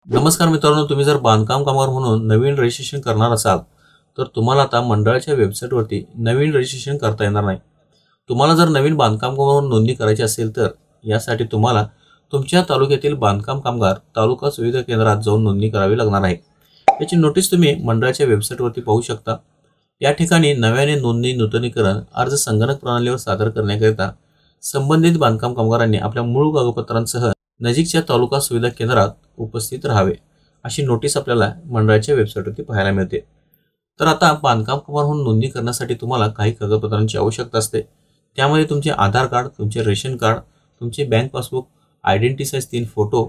नमस्कार मित्रांनो, तुम्ही जर बांधकाम कामगार म्हणून नवीन रजिस्ट्रेशन करणार असाल तर तुम्हाला आता मंडळाच्या वेबसाईटवरती नवीन रजिस्ट्रेशन करता येणार नाही। तुम्हाला जर नवीन बांधकाम कामगार म्हणून नोंदणी करायची असेल तर यासाठी तुम्हाला तुमच्या तालुक्यातील बांधकाम कामगार तालुका सुविधा केंद्रात जाऊन नोंदणी करावी लागणार आहे। याची नोटीस तुम्ही मंडळाच्या वेबसाईटवरती पाहू शकता। या ठिकाणी नव्याने नोंदणी नूतनीकरण अर्ज संगणक प्रणालीवर सादर करण्याकरिता संबंधित बांधकाम कामगारांनी आपल्या मूळ कागदपत्रांसह नजीकच्या तालुका सुविधा केंद्रात उपस्थित राहावे अशी नोटीस आपल्याला मंडळाच्या वेबसाईटवरती पाहायला मिळते। तर आता बांधकाम कामगार म्हणून नोंदणी करण्यासाठी तुम्हाला काही कागदपत्रांची आवश्यकता असते। त्यामध्ये तुमचे आधार कार्ड, तुमचे रेशन कार्ड, तुमचे bank passbook, identity size 3 photo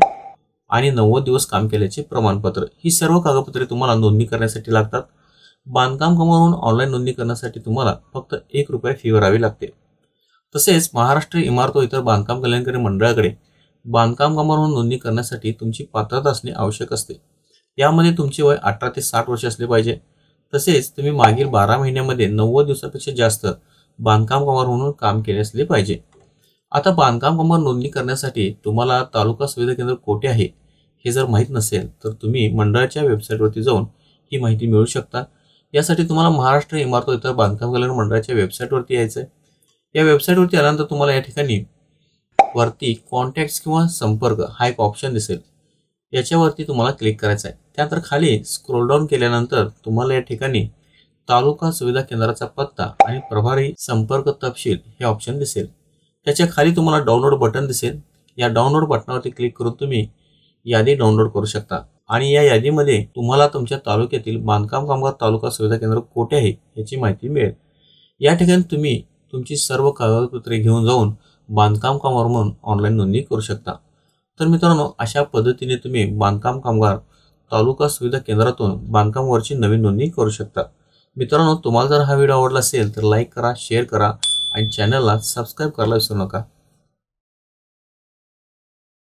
आणि 90 दिवस काम केल्याचे प्रमाणपत्र ही सर्व कागदपत्रे तुम्हाला नोंदणी करण्यासाठी लागतात। बांधकाम कामगार म्हणून ऑनलाईन नोंदणी करण्यासाठी तुम्हाला फक्त 1 रुपया फी भरावी लागते। तसेच महाराष्ट्र इमारत व इतर बांधकाम कल्याणकारी मंडळाकडे बांधकाम कामगार म्हणून नोंदणी करण्यासाठी तुमची पात्रता असणे आवश्यक असते। यामध्ये तुमचे वय 18 ते 60 वर्ष असले पाहिजे। तसेच तुम्ही मागील 12 महिन्यांमध्ये 90 दिवसापेक्षा जास्त बांधकाम कामगार म्हणून काम केले असले पाहिजे। आता बांधकाम कामगार नोंदणी करण्यासाठी तुम्हाला तालुका सुविधा केंद्र कोठे आहे हे जर माहित नसेल तर तुम्ही मंडळाच्या वेबसाईटवरती जाऊन ही माहिती मिळवू शकता। यासाठी तुम्हाला महाराष्ट्र इमारत व इतर बांधकाम कल्याण मंडळाच्या वेबसाईटवरती यायचं आहे। या वेबसाईटवरती आल्यानंतर तुम्हाला या ठिकाणी वरती कॉन्टॅक्ट्स किंवा संपर्क हा एक ऑप्शन दिसेल, याच्यावरती तुम्हाला क्लिक करायचं आहे। त्यानंतर खाली स्क्रोल डाऊन केल्यानंतर तुम्हाला या ठिकाणी तालुका सुविधा केंद्राचा पत्ता आणि प्रभारी संपर्क तपशील हे ऑप्शन दिसेल। त्याच्या खाली तुम्हाला डाउनलोड बटन दिसेल। या डाउनलोड बटनावरती क्लिक करून तुम्ही यादी डाउनलोड करू शकता आणि या यादीमध्ये तुम्हाला तुमच्या तालुक्यातील बांधकाम कामगार तालुका सुविधा केंद्र कोठे आहे याची माहिती मिळेल। या ठिकाणी तुम्ही तुमची सर्व कागदपत्रे घेऊन जाऊन बांधकाम कामगार म्हणून ऑनलाईन नोंदणी करू शकता। तर मित्रांनो, अशा पद्धतीने तुम्ही बांधकाम कामगार तालुका सुविधा केंद्रातून बांधकामावरची नवीन नोंदणी करू शकता। मित्रांनो, तुम्हाला जर हा व्हिडिओ आवडला असेल तर लाईक करा, शेअर करा आणि चॅनलला सबस्क्राईब करायला विसरू नका।